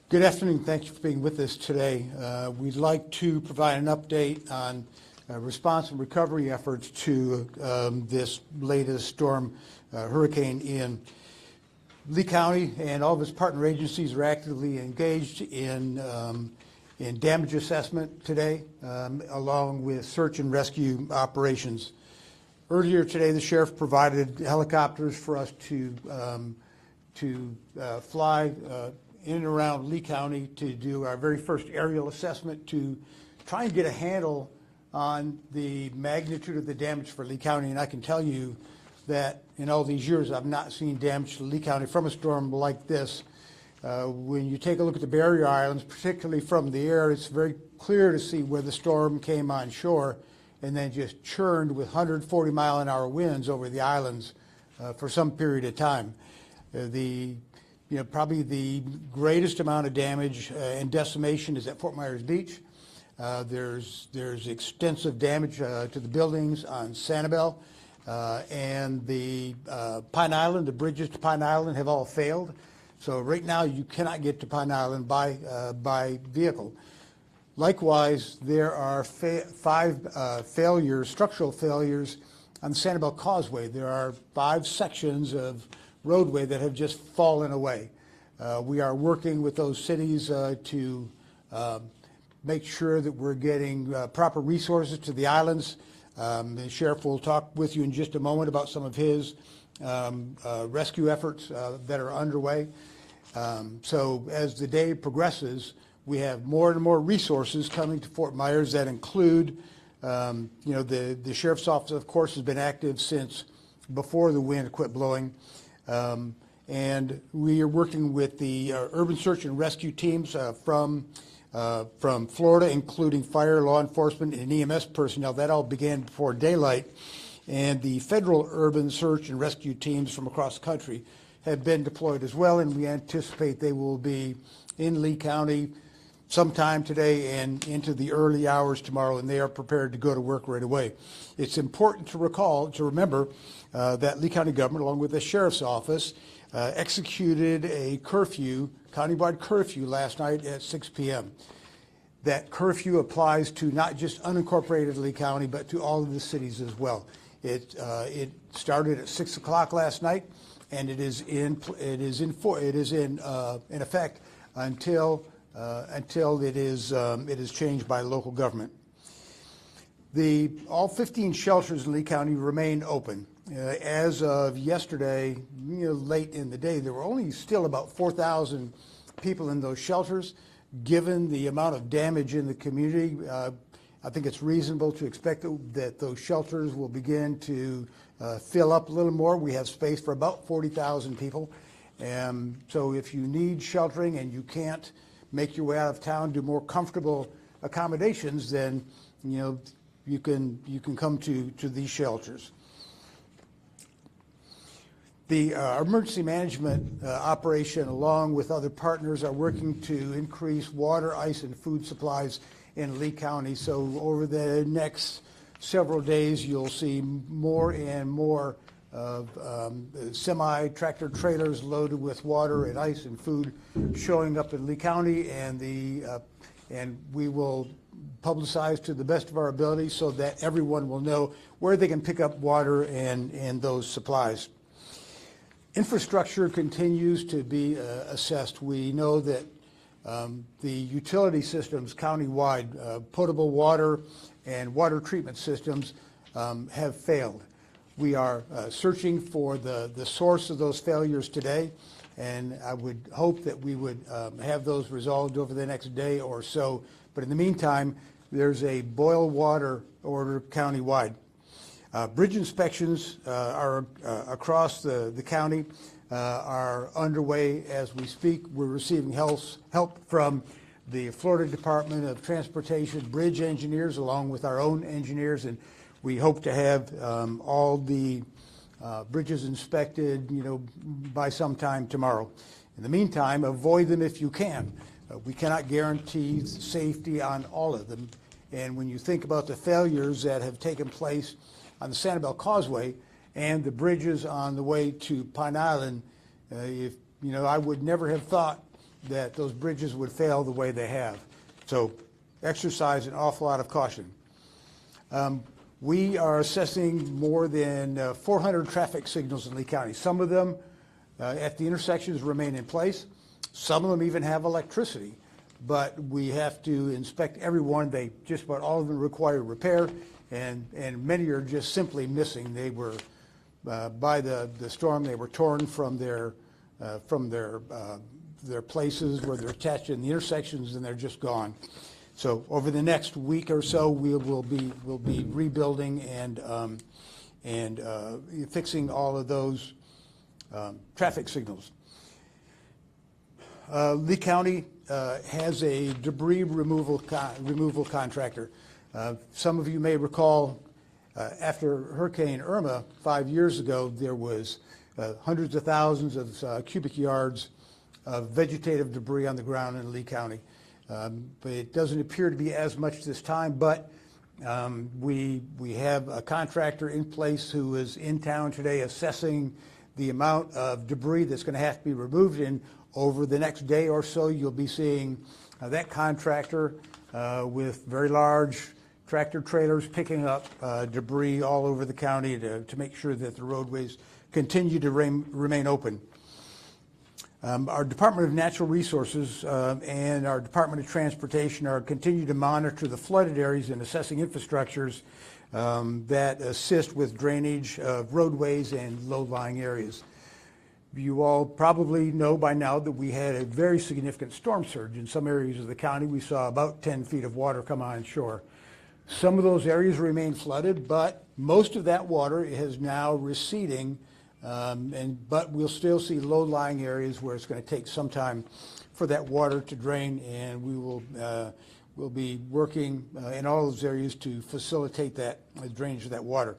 Good afternoon. Thank you for being with us today. We'd like to provide an update on response and recovery efforts to this latest storm, Hurricane Ian. Lee County and all of its partner agencies are actively engaged in damage assessment today, along with search and rescue operations. Earlier today, the sheriff provided helicopters for us to fly in and around Lee County to do our very first aerial assessment to try and get a handle on the magnitude of the damage for Lee County. And I can tell you that in all these years, I've not seen damage to Lee County from a storm like this. When you take a look at the barrier islands, particularly from the air, it's very clear to see where the storm came on shore and then just churned with 140-mile-an-hour winds over the islands for some period of time. Probably the greatest amount of damage and decimation is at Fort Myers Beach. There's extensive damage to the buildings on Sanibel, and the Pine Island, the bridges to Pine Island have all failed. So right now you cannot get to Pine Island by vehicle. Likewise, there are five structural failures on the Sanibel Causeway. There are 5 sections of roadway that have just fallen away. We are working with those cities to make sure that we're getting proper resources to the islands. The sheriff will talk with you in just a moment about some of his rescue efforts that are underway. So as the day progresses, we have more and more resources coming to Fort Myers that include, the sheriff's office, of course, has been active since before the wind quit blowing. And we are working with the urban search and rescue teams from Florida, including fire, law enforcement, and EMS personnel. That all began before daylight. And the federal urban search and rescue teams from across the country have been deployed as well, and we anticipate they will be in Lee County sometime today and into the early hours tomorrow, and they are prepared to go to work right away. It's important to remember that Lee County government, along with the sheriff's office, executed a countywide curfew last night at 6 p.m. That curfew applies to not just unincorporated Lee County, but to all of the cities as well. It started at 6 o'clock last night, and it is in effect until it is changed by local government. All 15 shelters in Lee County remain open. As of yesterday, late in the day, there were only still about 4,000 people in those shelters. Given the amount of damage in the community, I think it's reasonable to expect that those shelters will begin to fill up a little more. We have space for about 40,000 people. So if you need sheltering and you can't make your way out of town to more comfortable accommodations, then you can come to these shelters. The emergency management operation, along with other partners, are working to increase water, ice, and food supplies in Lee County. So over the next several days, you'll see more and more of semi-tractor trailers loaded with water and ice and food showing up in Lee County, and we will publicize to the best of our ability so that everyone will know where they can pick up water and those supplies. Infrastructure continues to be assessed. We know that the utility systems countywide, potable water and water treatment systems have failed. We are searching for the source of those failures today, and I would hope that we would have those resolved over the next day or so. But in the meantime, there's a boil water order countywide. Bridge inspections are across the county are underway as we speak. We're receiving help from the Florida Department of Transportation bridge engineers, along with our own engineers, and we hope to have all the bridges inspected, by sometime tomorrow. In the meantime, avoid them if you can. We cannot guarantee safety on all of them, and when you think about the failures that have taken place on the Sanibel Causeway and the bridges on the way to Pine Island, I would never have thought that those bridges would fail the way they have. So exercise an awful lot of caution. We are assessing more than 400 traffic signals in Lee County. Some of them at the intersections remain in place. Some of them even have electricity, but we have to inspect every one. They just about all of them require repair, and many are just simply missing. They were by the storm. They were torn from their places where they're attached in the intersections, and they're just gone. So over the next week or so, we'll be rebuilding and fixing all of those traffic signals. Lee County has a debris removal contractor. Some of you may recall after Hurricane Irma 5 years ago, there was hundreds of thousands of cubic yards of vegetative debris on the ground in Lee County. But it doesn't appear to be as much this time, but we have a contractor in place who is in town today assessing the amount of debris that's going to have to be removed, and over the next day or so you'll be seeing that contractor with very large tractor trailers picking up debris all over the county to make sure that the roadways continue to remain open. Our Department of Natural Resources and our Department of Transportation are continue to monitor the flooded areas and assessing infrastructures that assist with drainage of roadways and low-lying areas. You all probably know by now that we had a very significant storm surge. In some areas of the county, we saw about 10 feet of water come on shore. Some of those areas remain flooded, but most of that water is now receding. But we'll still see low-lying areas where it's going to take some time for that water to drain, and we will we'll be working in all those areas to facilitate that drainage of that water.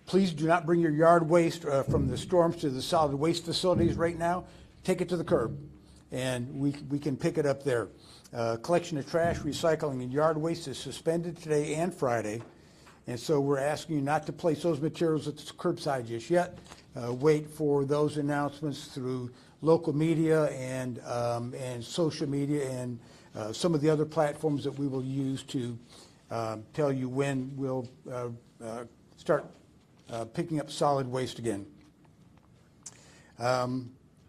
Please do not bring your yard waste from the storms to the solid waste facilities right now. Take it to the curb, and we can pick it up there. Collection of trash, recycling, and yard waste is suspended today and Friday. And so we're asking you not to place those materials at the curbside just yet. Wait for those announcements through local media and social media and some of the other platforms that we will use to tell you when we'll start picking up solid waste again.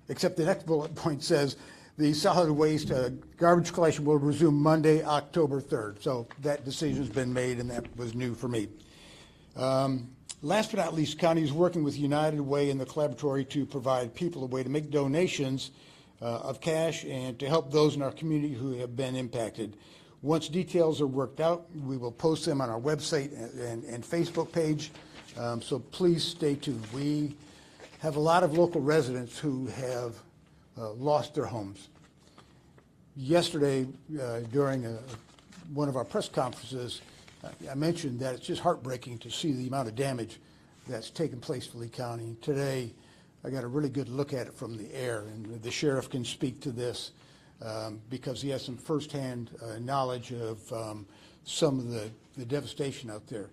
Except the next bullet point says the solid waste garbage collection will resume Monday, October 3rd. So that decision's been made, and that was new for me. Last but not least, the county is working with United Way and the Collaboratory to provide people a way to make donations of cash and to help those in our community who have been impacted. Once details are worked out, we will post them on our website and Facebook page. So please stay tuned. We have a lot of local residents who have lost their homes. Yesterday, during one of our press conferences, I mentioned that it's just heartbreaking to see the amount of damage that's taken place for Lee County. Today, I got a really good look at it from the air, and the sheriff can speak to this because he has some firsthand knowledge of some of the devastation out there.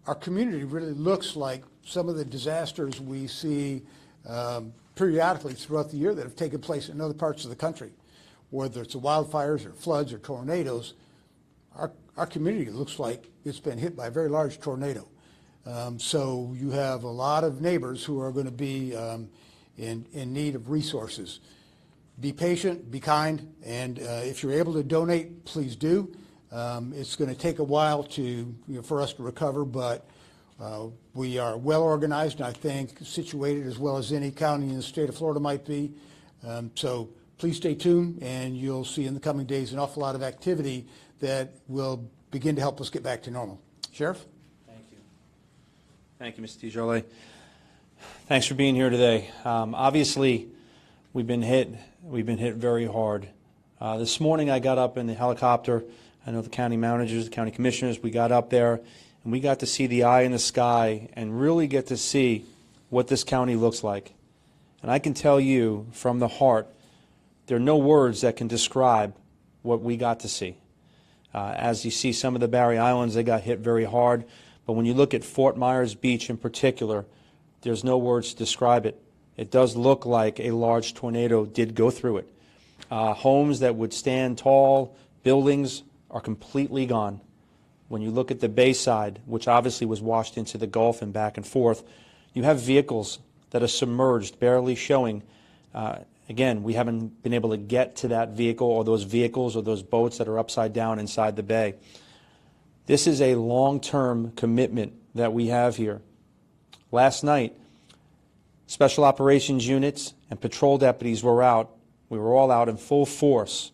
Our community really looks like some of the disasters we see periodically throughout the year that have taken place in other parts of the country, whether it's the wildfires or floods or tornadoes. Our community looks like it's been hit by a very large tornado. So you have a lot of neighbors who are going to be in need of resources. Be patient, be kind, and if you're able to donate, please do. It's going to take a while for us to recover, but we are well organized, and I think situated as well as any county in the state of Florida might be. So please stay tuned, and you'll see in the coming days an awful lot of activity that will begin to help us get back to normal. Sheriff? Thank you. Thank you, Mr. DiGiorgio. Thanks for being here today. Obviously, we've been hit very hard. This morning I got up in the helicopter. I know the county managers, the county commissioners, we got up there and we got to see the eye in the sky and really get to see what this county looks like. And I can tell you from the heart, there are no words that can describe what we got to see. As you see some of the Barry Islands, they got hit very hard. But when you look at Fort Myers Beach in particular, there's no words to describe it. It does look like a large tornado did go through it. Homes that would stand tall, buildings are completely gone. When you look at the bayside, which obviously was washed into the Gulf and back and forth, you have vehicles that are submerged, barely showing. Again, we haven't been able to get to that vehicle or those vehicles or those boats that are upside down inside the bay. This is a long-term commitment that we have here. Last night, special operations units and patrol deputies were out. We were all out in full force.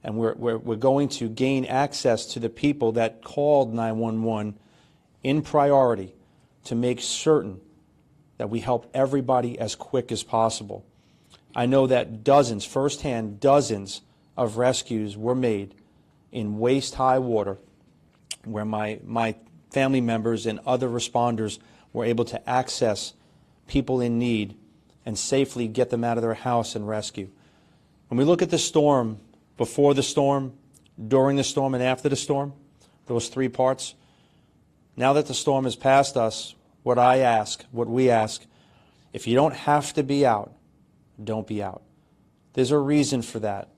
And we're going to gain access to the people that called 911 in priority to make certain that we help everybody as quick as possible. I know that dozens, firsthand, dozens of rescues were made in waist-high water where my family members and other responders were able to access people in need and safely get them out of their house and rescue. When we look at the storm, before the storm, during the storm, and after the storm, those three parts, now that the storm has passed us, what we ask, if you don't have to be out, don't be out. There's a reason for that.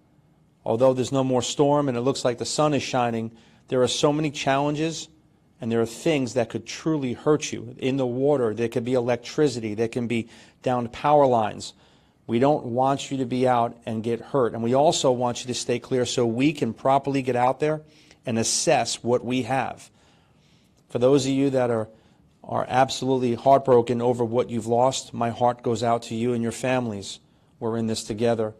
Although there's no more storm and it looks like the sun is shining, there are so many challenges and there are things that could truly hurt you. In the water, there could be electricity, there can be downed power lines. We don't want you to be out and get hurt. And we also want you to stay clear so we can properly get out there and assess what we have. For those of you that are absolutely heartbroken over what you've lost, my heart goes out to you and your families. We're in this together.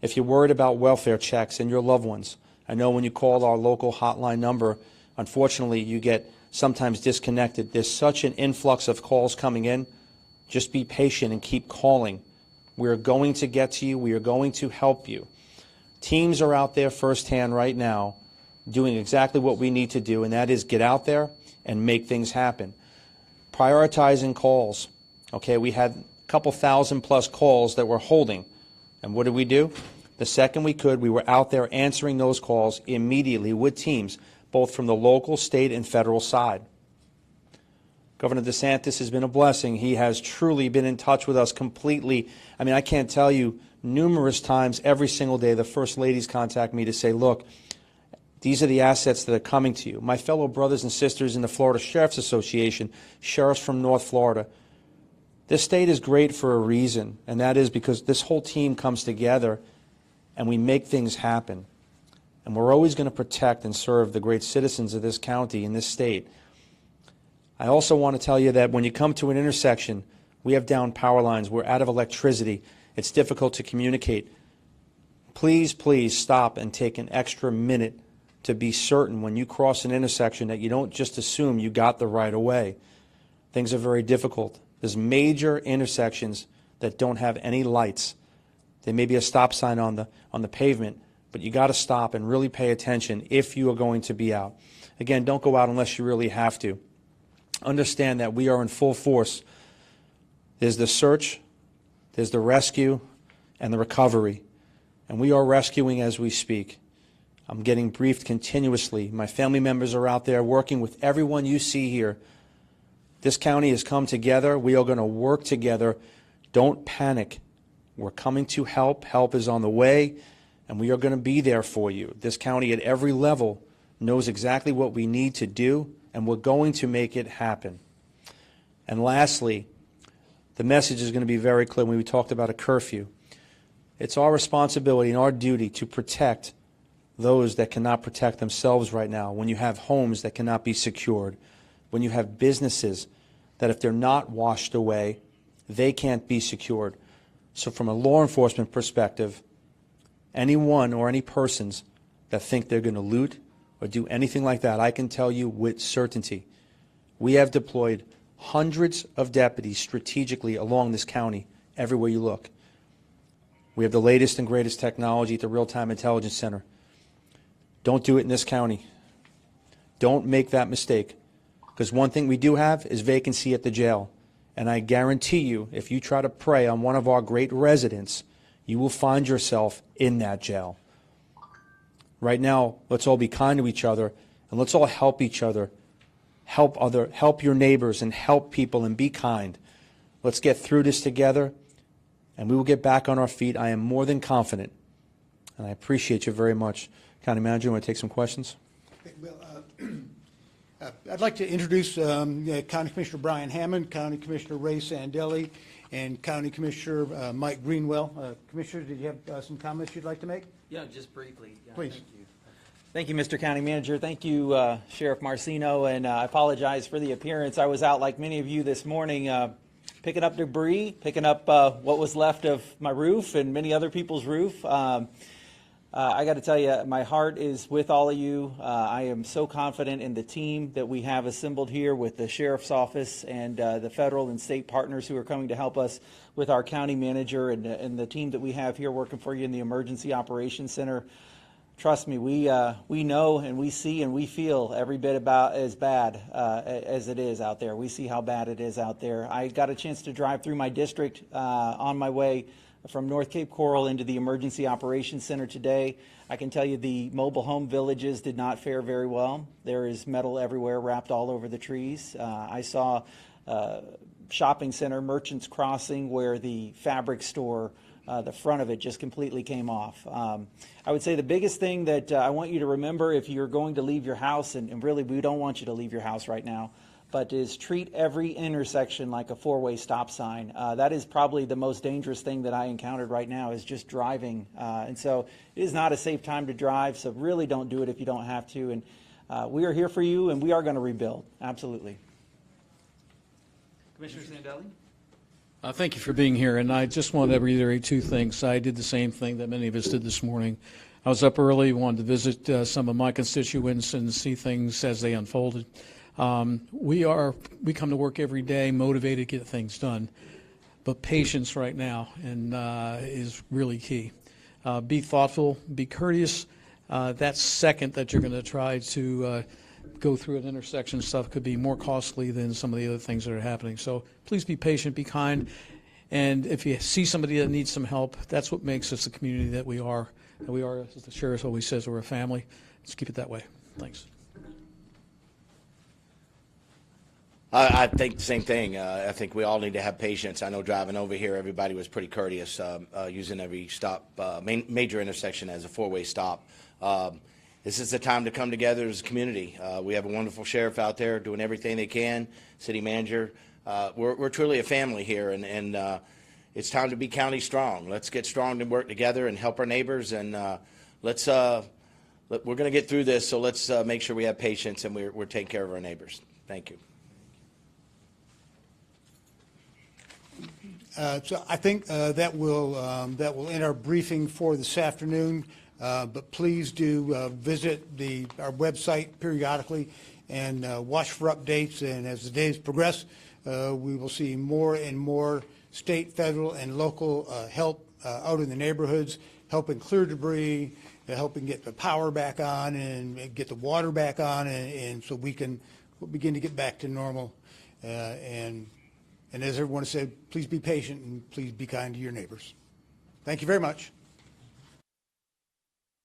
If you're worried about welfare checks and your loved ones, I know when you call our local hotline number, unfortunately, you get sometimes disconnected. There's such an influx of calls coming in. Just be patient and keep calling. We're going to get to you. We are going to help you. Teams are out there firsthand right now doing exactly what we need to do, and that is get out there and make things happen. Prioritizing calls. Okay, we had a couple thousand plus calls that we're holding. And what did we do? The second we could, we were out there answering those calls immediately with teams, both from the local, state, and federal side. Governor DeSantis has been a blessing. He has truly been in touch with us completely. I mean, I can't tell you numerous times every single day the First Ladies contact me to say, look, these are the assets that are coming to you. My fellow brothers and sisters in the Florida Sheriff's Association, sheriffs from North Florida. This state is great for a reason, and that is because this whole team comes together and we make things happen. And we're always going to protect and serve the great citizens of this county and this state. I also want to tell you that when you come to an intersection, we have down power lines. We're out of electricity. It's difficult to communicate. Please, please stop and take an extra minute to be certain when you cross an intersection that you don't just assume you got the right of way. Things are very difficult. There's major intersections that don't have any lights. There may be a stop sign on the pavement, but you got to stop and really pay attention if you are going to be out. Again, don't go out unless you really have to. Understand that we are in full force. There's the search, there's the rescue, and the recovery. And we are rescuing as we speak. I'm getting briefed continuously. My family members are out there working with everyone you see here. This county has come together. We are going to work together. Don't panic. We're coming to help. Help is on the way, and we are going to be there for you. This county at every level knows exactly what we need to do, and we're going to make it happen. And lastly, the message is going to be very clear when we talked about a curfew. It's our responsibility and our duty to protect those that cannot protect themselves right now. When you have homes that cannot be secured, when you have businesses that if they're not washed away, they can't be secured. So from a law enforcement perspective, anyone or any persons that think they're going to loot or do anything like that, I can tell you with certainty, we have deployed hundreds of deputies strategically along this county everywhere you look. We have the latest and greatest technology at the Real-Time Intelligence Center. Don't do it in this county. Don't make that mistake. Because one thing we do have is vacancy at the jail. And I guarantee you, if you try to prey on one of our great residents, you will find yourself in that jail. Right now, let's all be kind to each other, and let's all help each other. Help your neighbors and help people and be kind. Let's get through this together. and we will get back on our feet. I am more than confident, and I appreciate you very much. County Manager, you want to take some questions? Okay, well, I'd like to introduce County Commissioner Brian Hammond, County Commissioner Ray Sandelli, and County Commissioner Mike Greenwell. Commissioner, did you have some comments you'd like to make? Yeah, just briefly. Yeah, Please. Thank you. Thank you, Mr. County Manager. Thank you, Sheriff Marceno, and I apologize for the appearance. I was out, like many of you this morning, picking up debris, picking up what was left of my roof and many other people's roof. I got to tell you, my heart is with all of you. I am so confident in the team that we have assembled here with the Sheriff's Office and the federal and state partners who are coming to help us with our county manager and the team that we have here working for you in the Emergency Operations Center. Trust me, we know and we see and we feel every bit about as bad as it is out there. We see how bad it is out there. I got a chance to drive through my district on my way from North Cape Coral into the Emergency Operations Center today. I can tell you the mobile home villages did not fare very well. There is metal everywhere wrapped all over the trees. I saw shopping center, Merchants Crossing, where the fabric store, the front of it just completely came off. I would say the biggest thing that I want you to remember if you're going to leave your house, and really we don't want you to leave your house right now, but is treat every intersection like a four-way stop sign. That is probably the most dangerous thing that I encountered right now is just driving. And so it is not a safe time to drive, so really don't do it if you don't have to. And we are here for you, and we are going to rebuild. Absolutely. Commissioner Sandelli? Thank you for being here, and I just wanted to reiterate two things. I did the same thing that many of us did this morning. I was up early, wanted to visit some of my constituents and see things as they unfolded. We come to work every day motivated to get things done, but patience right now is really key. Be thoughtful, be courteous. That second that you're going to try to go through an intersection stuff could be more costly than some of the other things that are happening. So please be patient, be kind, and if you see somebody that needs some help, that's what makes us the community that we are. And we are, as the sheriff always says, we're a family. Let's keep it that way. Thanks. I think the same thing. I think we all need to have patience. I know driving over here, everybody was pretty courteous, using every stop, major intersection as a four-way stop. This is the time to come together as a community. We have a wonderful sheriff out there doing everything they can, city manager. We're truly a family here, and it's time to be county strong. Let's get strong and work together and help our neighbors, and we're going to get through this, so let's make sure we have patience and we're taking care of our neighbors. Thank you. So I think that will end our briefing for this afternoon. But please do visit our website periodically and watch for updates. And as the days progress, we will see more and more state, federal, and local help out in the neighborhoods, helping clear debris, helping get the power back on and get the water back on, and so we can begin to get back to normal. And as everyone said, please be patient and please be kind to your neighbors. Thank you very much.